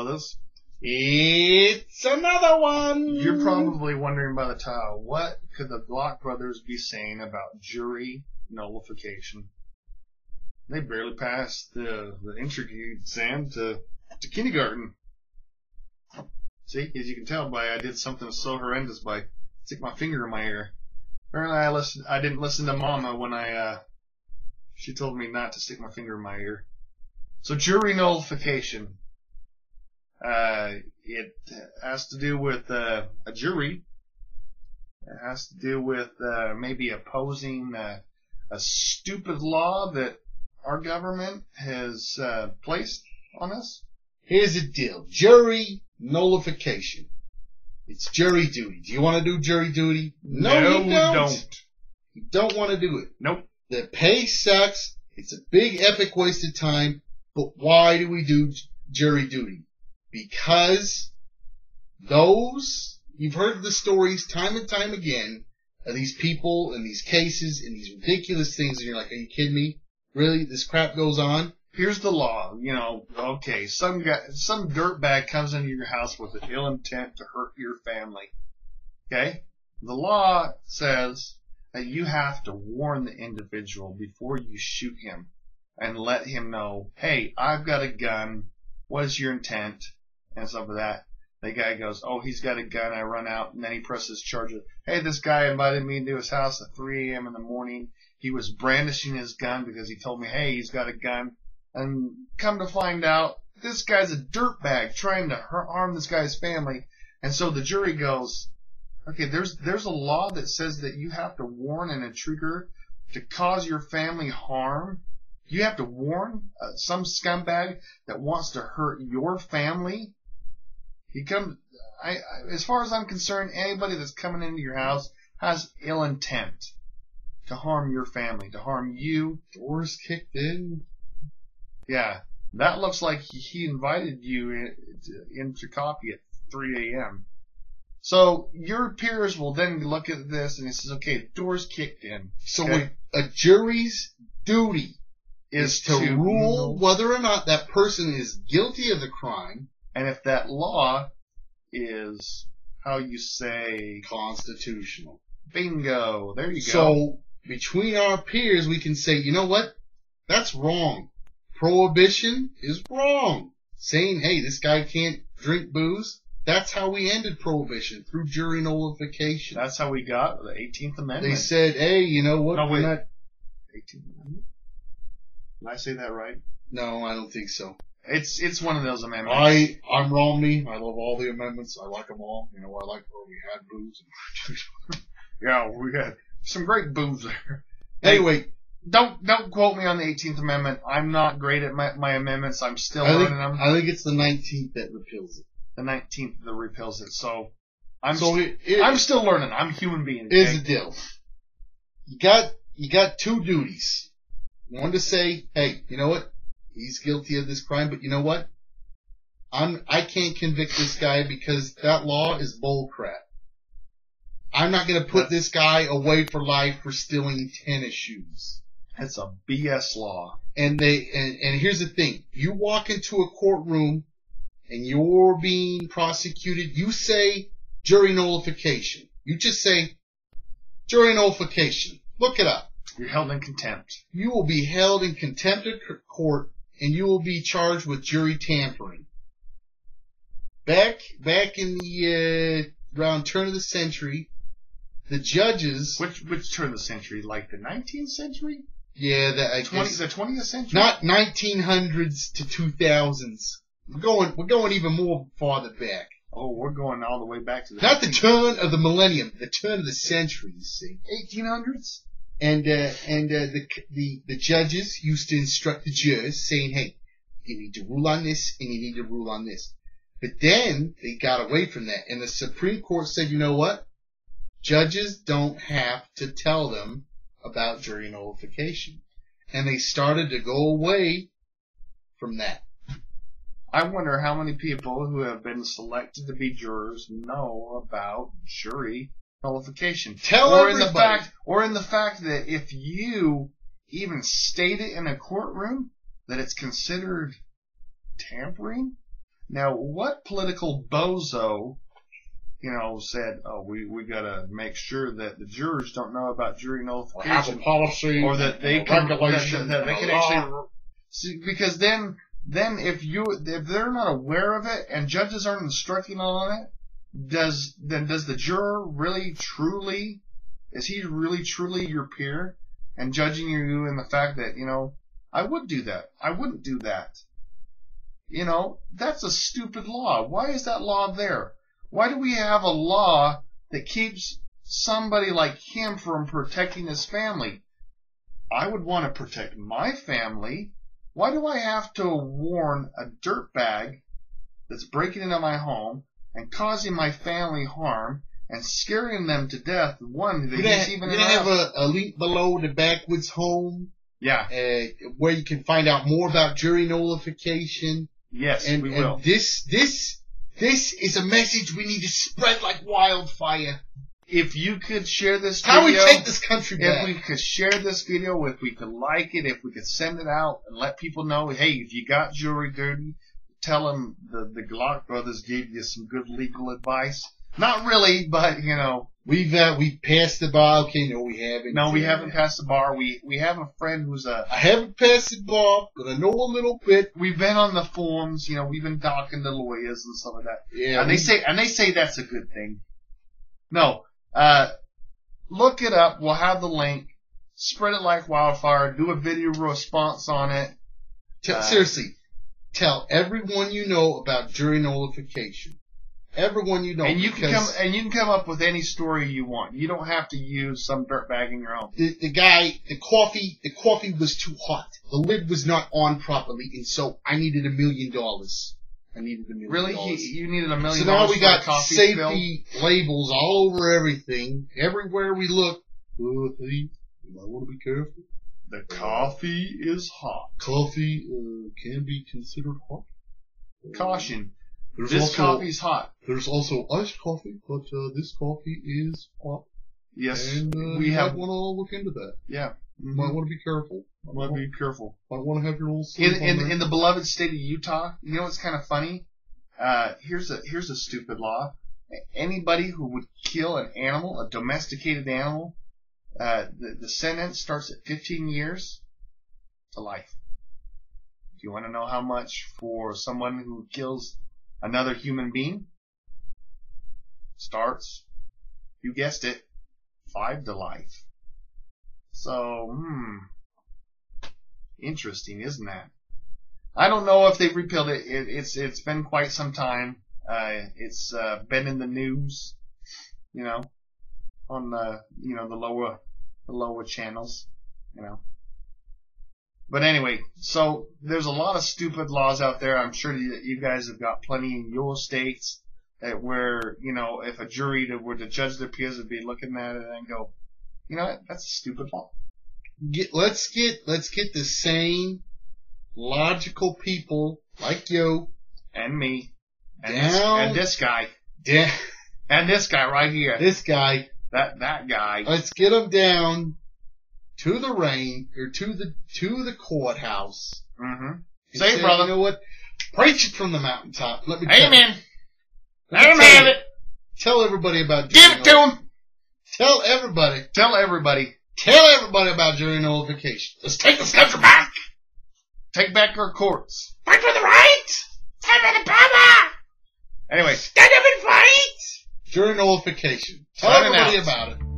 Glockbrothers. It's another one! You're probably wondering by the title, what could the Glockbrothers be saying about jury nullification? They barely passed the entry exam to kindergarten. See, as you can tell by I did something so horrendous by stick my finger in my ear. Apparently I didn't listen to Mama when she told me not to stick my finger in my ear. So jury nullification. It has to do with a jury. It has to do with maybe opposing a stupid law that our government has placed on us. Here's the deal. Jury nullification. It's jury duty. Do you want to do jury duty? No, you don't. You don't want to do it. Nope. The pay sucks. It's a big epic waste of time. But why do we do jury duty? Because you've heard the stories time and time again of these people and these cases and these ridiculous things, and you're like, are you kidding me? Really? This crap goes on? Here's the law. Okay, some dirtbag comes into your house with an ill intent to hurt your family. Okay? The law says that you have to warn the individual before you shoot him and let him know, hey, I've got a gun. What is your intent? And stuff like that. The guy goes, oh, he's got a gun. I run out, and then he presses charges. Hey, this guy invited me into his house at 3 a.m. in the morning. He was brandishing his gun because he told me, hey, he's got a gun. And come to find out, this guy's a dirtbag trying to harm this guy's family. And so the jury goes, okay, there's a law that says that you have to warn an intruder to cause your family harm. You have to warn some scumbag that wants to hurt your family. As far as I'm concerned, anybody that's coming into your house has ill intent to harm your family, to harm you. Doors kicked in. Yeah, that looks like he invited you in to coffee at 3 a.m. So your peers will then look at this and he says, okay, doors kicked in. So okay? A jury's duty is to rule whether or not that person is guilty of the crime. And if that law is, how you say, constitutional. Bingo. There you go. So between our peers, we can say, you know what? That's wrong. Prohibition is wrong. Saying, hey, this guy can't drink booze. That's how we ended prohibition, through jury nullification. That's how we got the 18th Amendment. They said, hey, you know what? No, wait. 18th Amendment? Did I say that right? No, I don't think so. It's one of those amendments. I'm Romney. I love all the amendments. I like them all. I like where we had booze. Yeah, we had some great booze there. Anyway, don't quote me on the 18th Amendment. I'm not great at my amendments. I'm still learning them. I think it's the 19th that repeals it. The 19th that repeals it. So I'm still learning. I'm a human being. Okay? Here's the deal. You got two duties. One to say, hey, you know what? He's guilty of this crime, but you know what? I can't convict this guy because that law is bullcrap. I'm not going to put this guy away for life for stealing tennis shoes. It's a BS law. And here's the thing. You walk into a courtroom and you're being prosecuted. You say jury nullification. You just say jury nullification. Look it up. You're held in contempt. You will be held in contempt of court and you will be charged with jury tampering. Back in the around turn of the century, the judges. Which turn of the century? Like the 19th century? Yeah, the 20th century. Not 1900s to 2000s. We're going even more farther back. Oh, we're going all the way back to the. Not the turn of the millennium, the turn of the century. You see, 1800s. And the judges used to instruct the jurors, saying, "Hey, you need to rule on this, and you need to rule on this." But then they got away from that, and the Supreme Court said, "You know what? Judges don't have to tell them about jury nullification," and they started to go away from that. I wonder how many people who have been selected to be jurors know about jury nullification. Or in the fact that if you even state it in a courtroom that it's considered tampering, Now, what political bozo, said, "Oh, we gotta make sure that the jurors don't know about jury nullification, have a policy, or that they can regulation, that they can actually see, because then if they're not aware of it and judges aren't instructing on it, does the juror really truly your peer and judging you in the fact that I would do that, I wouldn't do that." That's a stupid law. Why is that law there? Why do we have a law that keeps somebody like him from protecting his family? I would want to protect my family. Why do I have to warn a dirtbag that's breaking into my home and causing my family harm and scaring them to death? One, that he's even in the have a link below the Backwoods Home. Yeah. Where you can find out more about jury nullification. Yes, we will. And this is a message we need to spread like wildfire. If you could share this video. How we take this country back. If we could share this video, if we could like it, if we could send it out and let people know, hey, if you got jury duty, tell them the Glockbrothers gave you some good legal advice. Not really, but, We've passed the bar. Okay, no, we haven't. No, we haven't passed the bar. We have a friend who's I haven't passed the bar, but I know a little bit. We've been on the forums, we've been talking to lawyers and stuff like that. Yeah. And they say that's a good thing. No. Look it up. We'll have the link. Spread it like wildfire. Do a video response on it. Seriously. Tell everyone you know about jury nullification. Everyone you know. And you can come up with any story you want. You don't have to use some dirtbag in your own. The coffee was too hot. The lid was not on properly, and so I needed $1 million. Really? You needed $1 million? So now we got coffee safety labels all over everything. Everywhere we look. You might want to be careful. The coffee is hot. Coffee can be considered hot. Caution. This coffee's hot. There's also iced coffee, but this coffee is hot. Yes, and we might want to look into that. Yeah. You might want to be careful. Might be careful. Might want to have your own in the beloved state of Utah. What's kind of funny? Here's a stupid law. Anybody who would kill an animal, a domesticated animal, the sentence starts at 15 years to life. Do you want to know how much for someone who kills another human being? Starts, you guessed it, 5 to life. So, interesting, isn't that? I don't know if they've repealed it. It's been quite some time. It's been in the news, on the lower channels, But anyway, so there's a lot of stupid laws out there. I'm sure that you guys have got plenty in your states where, if a jury were to judge their peers, would be looking at it and go, that's a stupid law. Let's get the sane, logical people like you and me and this guy and this guy right here. This guy. That guy. Let's get them down to the rain or to the courthouse. Mm-hmm. Say it, brother. You know what? Preach it from the mountaintop. Let me. Amen. Let him have it. Tell everybody about. Give it to him. Tell everybody. Tell everybody. Tell everybody about jury nullification. Let's take this country back. Take back our courts. Fight for the right. Fight for the power. Anyway. Stand up and fight. Jury nullification. Tell everybody about it.